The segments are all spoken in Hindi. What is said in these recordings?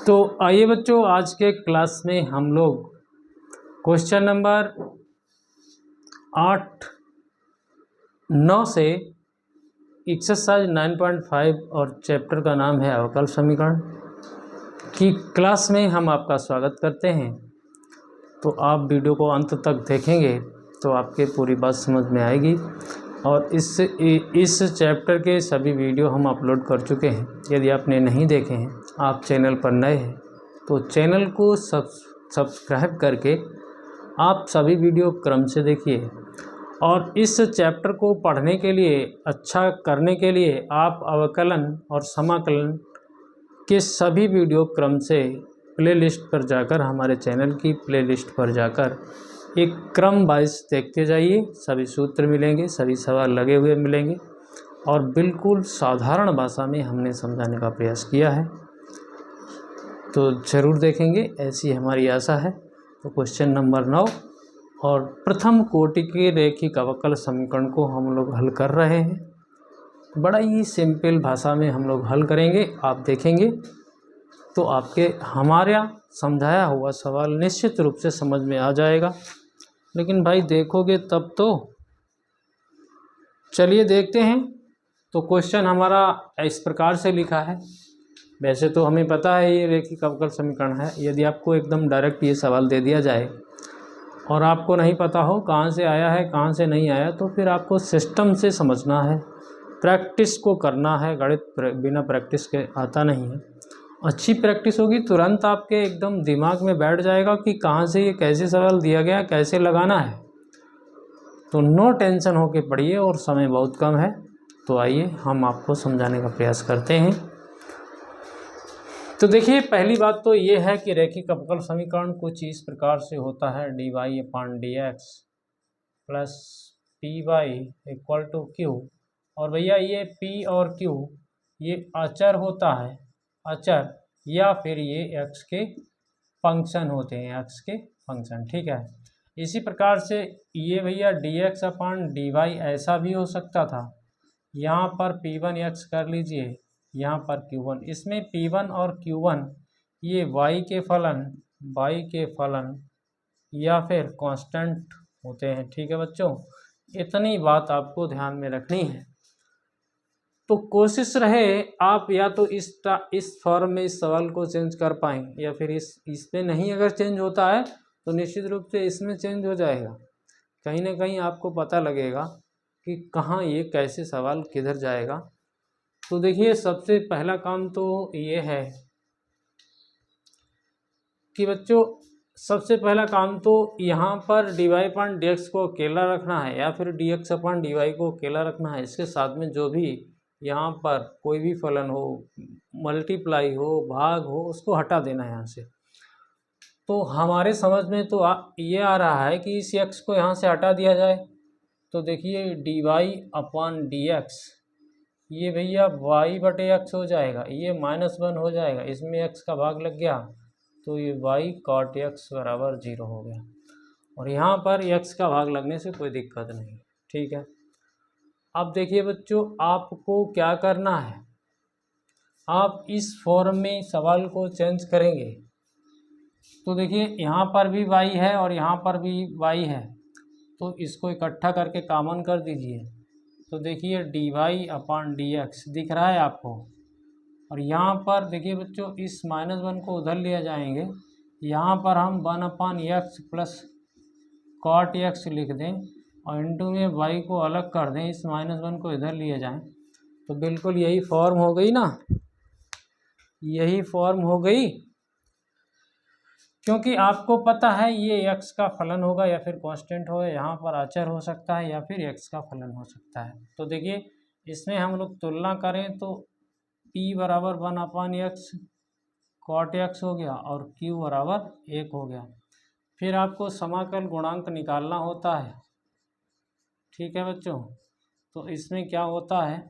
तो आइए बच्चों, आज के क्लास में हम लोग क्वेश्चन नंबर 8, 9 से एक्सरसाइज 9.5 और चैप्टर का नाम है अवकल समीकरण की क्लास में हम आपका स्वागत करते हैं। तो आप वीडियो को अंत तक देखेंगे तो आपके पूरी बात समझ में आएगी। और इस चैप्टर के सभी वीडियो हम अपलोड कर चुके हैं। यदि आपने नहीं देखे हैं, आप चैनल पर नए हैं तो चैनल को सब्सक्राइब करके आप सभी वीडियो क्रम से देखिए। और इस चैप्टर को पढ़ने के लिए, अच्छा करने के लिए आप अवकलन और समाकलन के सभी वीडियो क्रम से प्लेलिस्ट पर जाकर, हमारे चैनल की प्लेलिस्ट पर जाकर एक क्रम वाइज देखते जाइए। सभी सूत्र मिलेंगे, सभी सवाल लगे हुए मिलेंगे और बिल्कुल साधारण भाषा में हमने समझाने का प्रयास किया है, तो ज़रूर देखेंगे, ऐसी हमारी आशा है। तो क्वेश्चन नंबर 9 और प्रथम कोटि के रैखिक अवकल समीकरण को हम लोग हल कर रहे हैं। बड़ा ही सिंपल भाषा में हम लोग हल करेंगे, आप देखेंगे तो आपके हमारा समझाया हुआ सवाल निश्चित रूप से समझ में आ जाएगा। लेकिन भाई देखोगे तब तो। चलिए देखते हैं। तो क्वेश्चन हमारा इस प्रकार से लिखा है। वैसे तो हमें पता है ये रैखिक अवकल समीकरण है। यदि आपको एकदम डायरेक्ट ये सवाल दे दिया जाए और आपको नहीं पता हो कहाँ से आया है कहाँ से नहीं आया, तो फिर आपको सिस्टम से समझना है, प्रैक्टिस को करना है। गणित बिना प्रैक्टिस के आता नहीं है। अच्छी प्रैक्टिस होगी, तुरंत आपके एकदम दिमाग में बैठ जाएगा कि कहाँ से ये कैसे सवाल दिया गया, कैसे लगाना है। तो नो टेंशन होके पढ़िए और समय बहुत कम है। तो आइए हम आपको समझाने का प्रयास करते हैं। तो देखिए, पहली बात तो ये है कि रैखिक अवकल समीकरण कुछ इस प्रकार से होता है। dy/dx plus py equal to Q. और भैया ये p और q ये अचर होता है, अचर, या फिर ये x के फंक्शन होते हैं, x के फंक्शन, ठीक है। इसी प्रकार से ये भैया dx/dy ऐसा भी हो सकता था। यहाँ पर p1x कर लीजिए, यहाँ पर q1। इसमें p1 और q1 ये y के फलन या फिर कांस्टेंट होते हैं, ठीक है बच्चों। इतनी बात आपको ध्यान में रखनी है। तो कोशिश रहे आप या तो इस फॉर्म में इस सवाल को चेंज कर पाएँ, या फिर इसमें नहीं अगर चेंज होता है तो निश्चित रूप से इसमें चेंज हो जाएगा। कहीं ना कहीं आपको पता लगेगा कि कहाँ ये कैसे सवाल किधर जाएगा। तो देखिए, सबसे पहला काम तो ये है कि बच्चों, सबसे पहला काम तो यहाँ पर dy/dx को अकेला रखना है या फिर dx/dy को अकेला रखना है। इसके साथ में जो भी यहाँ पर कोई भी फलन हो, मल्टीप्लाई हो, भाग हो, उसको हटा देना है यहाँ से। तो हमारे समझ में तो ये आ रहा है कि इस x को यहाँ से हटा दिया जाए। तो देखिए dy/dx ये भैया y/x हो जाएगा, ये -1 हो जाएगा, इसमें x का भाग लग गया तो ये y cot x बराबर 0 हो गया। और यहाँ पर x का भाग लगने से कोई दिक्कत नहीं, ठीक है। अब देखिए बच्चों, आपको क्या करना है, आप इस फॉर्म में सवाल को चेंज करेंगे। तो देखिए, यहाँ पर भी y है और यहाँ पर भी y है, तो इसको इकट्ठा करके कॉमन कर दीजिए। तो देखिए dy/dx दिख रहा है आपको। और यहाँ पर देखिए बच्चों, इस -1 को उधर लिया जाएंगे, यहाँ पर हम 1/x प्लस cot x लिख दें और इंटू में y को अलग कर दें, इस -1 को इधर लिए जाएं, तो बिल्कुल यही फॉर्म हो गई ना, यही फॉर्म हो गई। क्योंकि आपको पता है ये x का फलन होगा या फिर कांस्टेंट होगा, यहाँ पर अचर हो सकता है या फिर x का फलन हो सकता है। तो देखिए, इसमें हम लोग तुलना करें तो p बराबर 1/x cot x हो गया और q बराबर 1 हो गया। फिर आपको समाकल गुणांक निकालना होता है, ठीक है बच्चों। तो इसमें क्या होता है,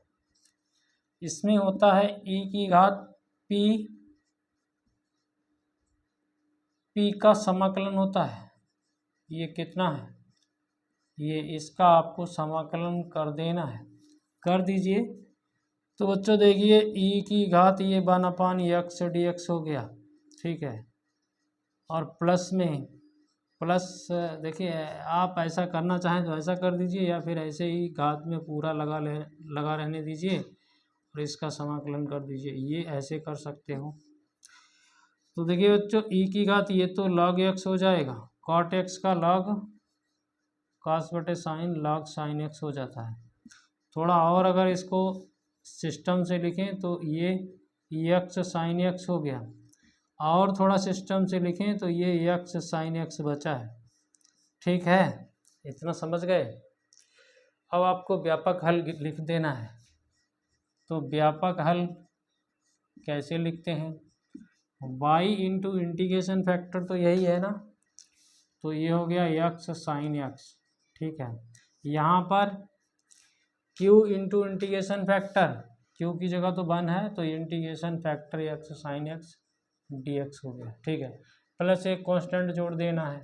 इसमें होता है e की घात p का समाकलन होता है। ये कितना है, ये इसका आपको समाकलन कर देना है, कर दीजिए। तो बच्चों देखिए e की घात ये 1/x dx हो गया। ठीक है। और प्लस में प्लस देखिए, आप ऐसा करना चाहें तो ऐसा कर दीजिए, या फिर ऐसे ही घात में पूरा लगा रहने दीजिए और इसका समाकलन कर दीजिए, ये ऐसे कर सकते हो। तो देखिए बच्चों, ई की घात ये तो log x हो जाएगा, cot x का log cos बटे साइन log साइन x हो जाता है। थोड़ा और अगर इसको सिस्टम से लिखें तो ये x साइन x हो गया, और थोड़ा सिस्टम से लिखें तो ये x साइन x बचा है। ठीक है, इतना समझ गए। अब आपको व्यापक हल लिख देना है। तो व्यापक हल कैसे लिखते हैं? y इंटू इंटीग्रेशन फैक्टर तो यही है ना, तो ये हो गया x साइन x। ठीक है, यहाँ पर q into integration factor, q की जगह तो 1 है तो integration factor x sine x dx हो गया। ठीक है, प्लस एक कांस्टेंट जोड़ देना है,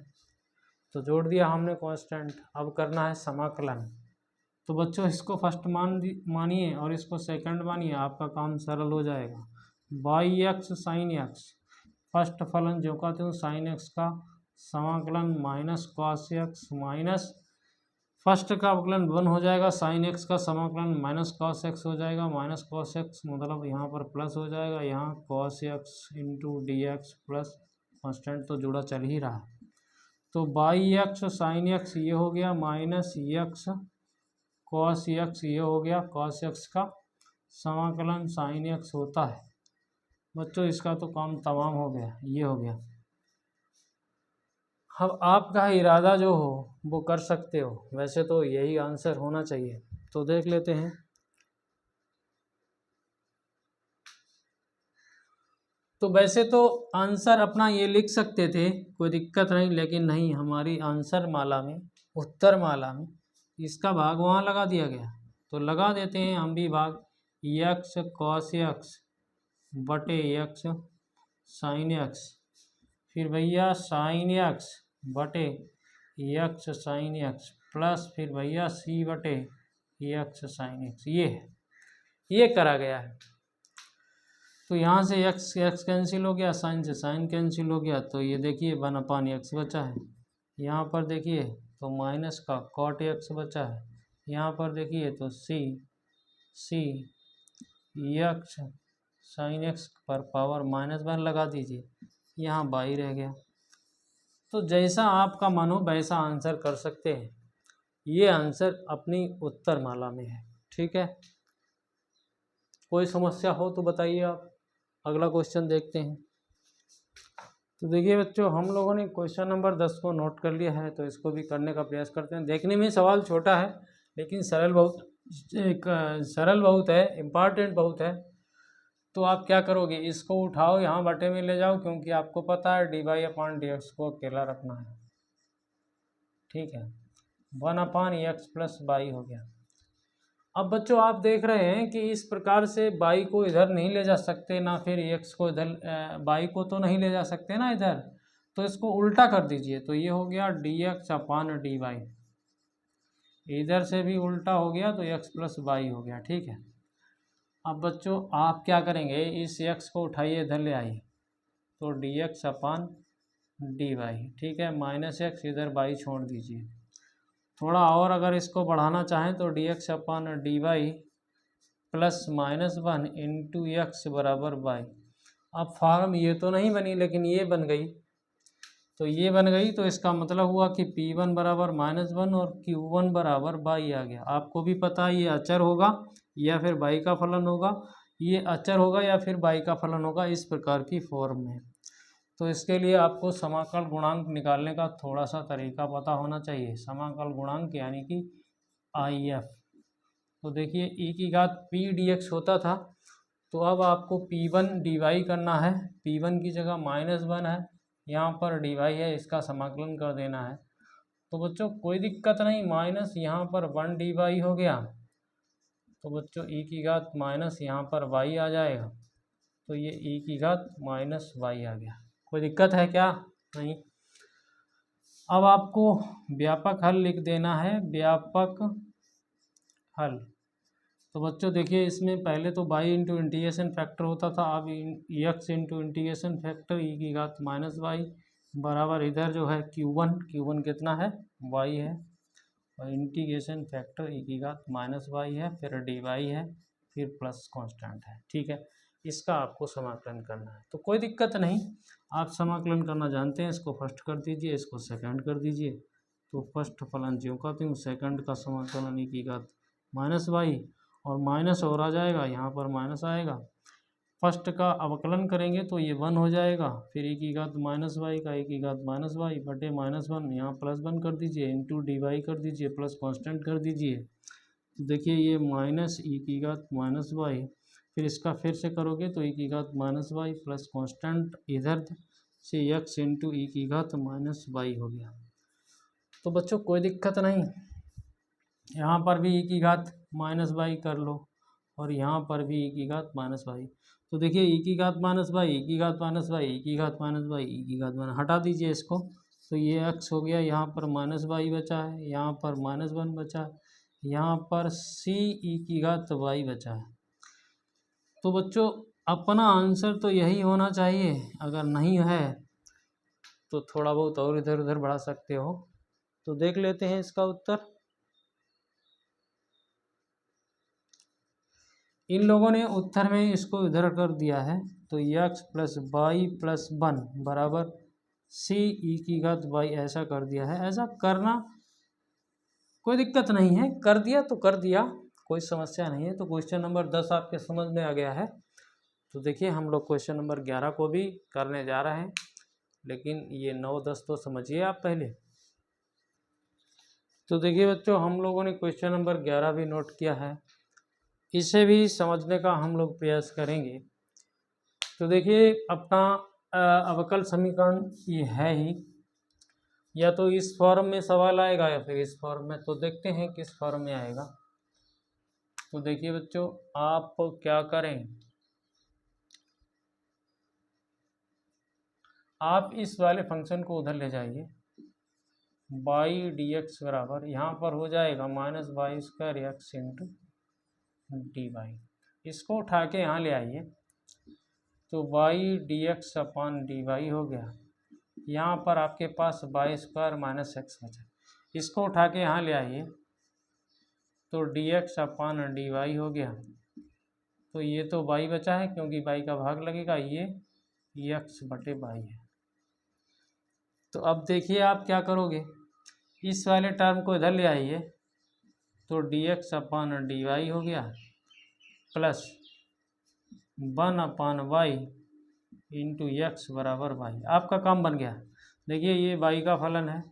तो जोड़ दिया हमने कांस्टेंट। अब करना है समाकलन। तो बच्चों इसको फर्स्ट मानिए और इसको सेकंड मानिए, आपका काम सरल हो जाएगा। By x sine x, first फलन जो कहते हैं साइन एक्स का समाकलन minus cos x, minus first का अवकलन 1 हो जाएगा, साइन एक्स का समाकलन माइनस कॉस एक्स हो जाएगा, माइनस कॉस एक्स मतलब यहाँ पर प्लस हो जाएगा, यहाँ cos x into D x plus constant तो जुड़ा चल ही रहा। तो बाई एक्स साइन एक्स ये हो गया, माइनस एक्स कॉस एक्स ये हो गया, कॉस एक्स का समाकलन साइन एक्स होता है। बच्चों इसका तो काम तमाम हो गया, ये हो गया। अब आपका इरादा जो हो वो कर सकते हो, वैसे तो यही आंसर होना चाहिए। तो देख लेते हैं। तो वैसे तो आंसर अपना ये लिख सकते थे, कोई दिक्कत नहीं, लेकिन नहीं, हमारी आंसर माला में, उत्तर माला में इसका भाग वहाँ लगा दिया गया, तो लगा देते हैं हम भी भाग। एक्स कॉस एक्स बटे एक्स साइन एक्स, फिर भैया साइन एक्स बटे एक्स साइन एक्स प्लस फिर भैया सी बटे एक्स साइन एक्स, ये है, ये करा गया है। तो यहाँ से एक्स एक्स कैंसिल हो गया, साइन से साइन कैंसिल हो गया, तो ये देखिए 1/x बचा है। यहाँ पर देखिए तो माइनस का कॉट एक्स बचा है, यहाँ पर देखिए तो सी एक्स साइन एक्स पर पावर -1 लगा दीजिए, यहाँ बाई रह गया। तो जैसा आपका मन हो वैसा आंसर कर सकते हैं, ये आंसर अपनी उत्तर माला में है। ठीक है, कोई समस्या हो तो बताइए आप। अगला क्वेश्चन देखते हैं। तो देखिए बच्चों, हम लोगों ने क्वेश्चन नंबर 10 को नोट कर लिया है, तो इसको भी करने का प्रयास करते हैं। देखने में सवाल छोटा है लेकिन सरल बहुत है, इम्पॉर्टेंट बहुत है। तो आप क्या करोगे, इसको उठाओ यहाँ बटे में ले जाओ, क्योंकि आपको पता है dy/dx को अकेला रखना है। ठीक है, 1/x प्लस बाई हो गया। अब बच्चों आप देख रहे हैं कि इस प्रकार से बाई को इधर नहीं ले जा सकते, ना फिर एक्स को इधर, बाई को तो नहीं ले जा सकते ना इधर, तो इसको उल्टा कर दीजिए। तो ये हो गया dx/dy, इधर से भी उल्टा हो गया तो x प्लस बाई हो गया। ठीक है, अब बच्चों आप क्या करेंगे, इस x को उठाइए इधर ले आइए, तो dx/dy। ठीक है, -x इधर बाई छोड़ दीजिए। थोड़ा और अगर इसको बढ़ाना चाहें तो dx/dy प्लस -1 इंटू एक्स बराबर बाई। अब फॉर्म ये तो नहीं बनी लेकिन ये बन गई, तो ये बन गई, तो इसका मतलब हुआ कि P1 बराबर -1 और Q1 बराबर बाई आ गया। आपको भी पता है ये अचर होगा या फिर बाई का फलन होगा, ये अचर होगा या फिर बाई का फलन होगा, इस प्रकार की फॉर्म में। तो इसके लिए आपको समाकल गुणांक निकालने का थोड़ा सा तरीका पता होना चाहिए। समाकल गुणांक यानी कि IF। तो देखिए e की घात p dx होता था, तो अब आपको P1 dy करना है। P1 की जगह -1 है, यहाँ पर dy है, इसका समाकलन कर देना है। तो बच्चों कोई दिक्कत नहीं, माइनस यहाँ पर 1 dy हो गया, तो बच्चों e की घात माइनस यहाँ पर y आ जाएगा, तो ये e की घात -y आ गया। कोई दिक्कत है क्या? नहीं। अब आपको व्यापक हल लिख देना है। व्यापक हल तो बच्चों देखिए इसमें पहले तो बाई इंटू इंटीग्रेशन फैक्टर होता था, अब एक्स इंटू इंटीग्रेशन फैक्टर ई की घात माइनस वाई बराबर इधर जो है Q1 कितना है वाई है, और इंटीग्रेशन फैक्टर ई की घात माइनस वाई है, फिर डी वाई है, फिर प्लस कांस्टेंट है। ठीक है, इसका आपको समाकलन करना है। तो कोई दिक्कत नहीं, आप समाकलन करना जानते हैं। इसको फर्स्ट कर दीजिए, इसको सेकंड कर दीजिए। तो फर्स्ट फलन ज्यों का त्यों, सेकंड का समाकलन ई की घात माइनस वाई, और माइनस और आ जाएगा, यहाँ पर माइनस आएगा। फर्स्ट का अवकलन करेंगे तो ये 1 हो जाएगा, फिर ई की घात माइनस वाई का ई की घात माइनस वाई बटे -1, यहाँ +1 कर दीजिए, इंटू डी वाई कर दीजिए, प्लस कांस्टेंट कर दीजिए। तो देखिए ये माइनस ई की घात माइनस वाई, फिर इसका फिर से करोगे तो ई की घात माइनस वाई प्लस कांस्टेंट इधर से एक्स इंटू ई की घात माइनस वाई हो गया। तो बच्चों कोई दिक्कत नहीं, यहाँ पर भी ई की घात माइनस वाई कर लो, और यहाँ पर भी ई की घात माइनस वाई। तो देखिए ई की घात माइनस वाई, ई की घात माइनस वाई, ई की घात माइनस वाई, ई की घात माइनस, हटा दीजिए इसको। तो ये एक्स हो गया, यहाँ पर माइनस वाई बचा है, यहाँ पर -1 बचा है, यहाँ पर सी ई की घात वाई बचा है। तो बच्चों अपना आंसर तो यही होना चाहिए, अगर नहीं है तो थोड़ा बहुत और इधर उधर बढ़ा सकते हो। तो देख लेते हैं इसका उत्तर। इन लोगों ने उत्तर में इसको इधर कर दिया है, तो x प्लस वाई प्लस 1 बराबर सी ई की घात वाई ऐसा कर दिया है। ऐसा करना कोई दिक्कत नहीं है, कर दिया तो कर दिया, कोई समस्या नहीं है। तो क्वेश्चन नंबर 10 आपके समझ में आ गया है। तो देखिए हम लोग क्वेश्चन नंबर 11 को भी करने जा रहे हैं, लेकिन ये 9-10 तो समझिए आप पहले। तो देखिए बच्चों हम लोगों ने क्वेश्चन नंबर 11 भी नोट किया है, इसे भी समझने का हम लोग प्रयास करेंगे। तो देखिए अपना अवकल समीकरण ये है ही, या तो इस फॉर्म में सवाल आएगा या फिर इस फॉर्म में। तो देखते हैं किस फॉर्म में आएगा। तो देखिए बच्चों आप क्या करें, आप इस वाले फंक्शन को उधर ले जाइए, बाई डी एक्स बराबर यहाँ पर हो जाएगा -y² x into D Y. इसको उठा के यहाँ ले आइए, तो वाई डी एक्स अपान डी वाई हो गया। यहाँ पर आपके पास y² -x बचा, इसको उठा के यहाँ ले आइए, तो डी एक्स अपान डी वाई हो गया। तो ये तो y बचा है, क्योंकि y का भाग लगेगा, ये x बटे y है। तो अब देखिए आप क्या करोगे, इस वाले टर्म को इधर ले आइए, तो डी एक्स अपान डी वाई हो गया, plus 1 upon y into x बराबर वाई। आपका काम बन गया। देखिए ये वाई का फलन है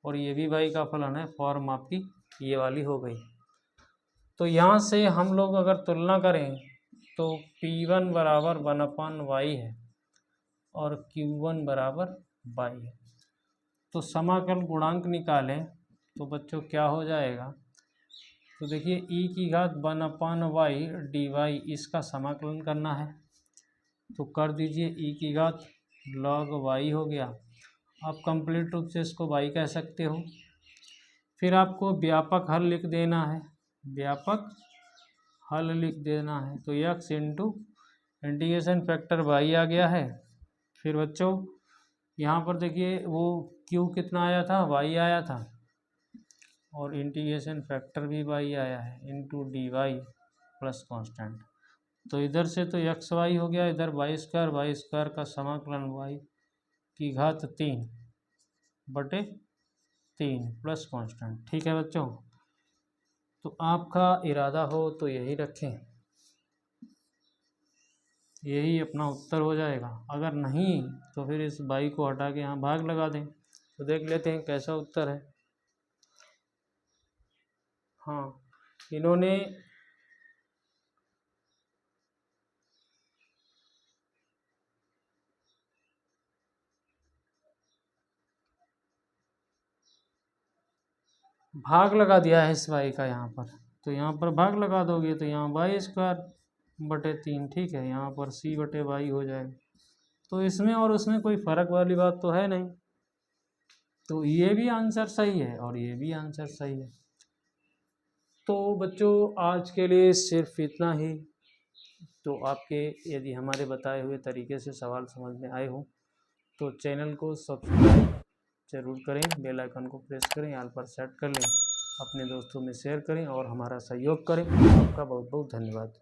और ये भी वाई का फलन है, फॉर्म आपकी ये वाली हो गई। तो यहाँ से हम लोग अगर तुलना करें तो P1 बराबर 1 अपान वाई है और Q1 बराबर वाई है। तो समाकल गुणांक निकालें तो बच्चों क्या हो जाएगा, तो देखिए ई की घात 1 अपान वाई डी वाई, इसका समाकलन करना है तो कर दीजिए, ई की घात log वाई हो गया। आप कंप्लीट रूप से इसको वाई कह सकते हो। फिर आपको व्यापक हल लिख देना है, व्यापक हल लिख देना है, तो x into integration factor Y आ गया है। फिर बच्चों यहाँ पर देखिए वो q कितना आया था, y आया था, और इंटीग्रेशन फैक्टर भी y आया है, into D Y plus constant. तो इधर से तो एक्स वाई हो गया, इधर y² का समाकलन y की घात 3 बटे 3 प्लस कांस्टेंट। ठीक है बच्चों, तो आपका इरादा हो तो यही रखें, यही अपना उत्तर हो जाएगा। अगर नहीं तो फिर इस बाई को हटा के यहाँ भाग लगा दें। तो देख लेते हैं कैसा उत्तर है। हाँ, इन्होंने भाग लगा दिया है इस वाई का यहाँ पर, तो यहाँ पर भाग लगा दोगे तो यहाँ y² बटे 3, ठीक है, यहाँ पर c बटे वाई हो जाएगा। तो इसमें और उसमें कोई फ़र्क वाली बात तो है नहीं, तो ये भी आंसर सही है और ये भी आंसर सही है। तो बच्चों आज के लिए सिर्फ इतना ही। तो आपके यदि हमारे बताए हुए तरीके से सवाल समझ में आए हो तो चैनल को सब्सक्राइब जरूर करें, बेल आइकन को प्रेस करें, ऑल पर सेट कर लें, अपने दोस्तों में शेयर करें और हमारा सहयोग करें। आपका बहुत बहुत धन्यवाद।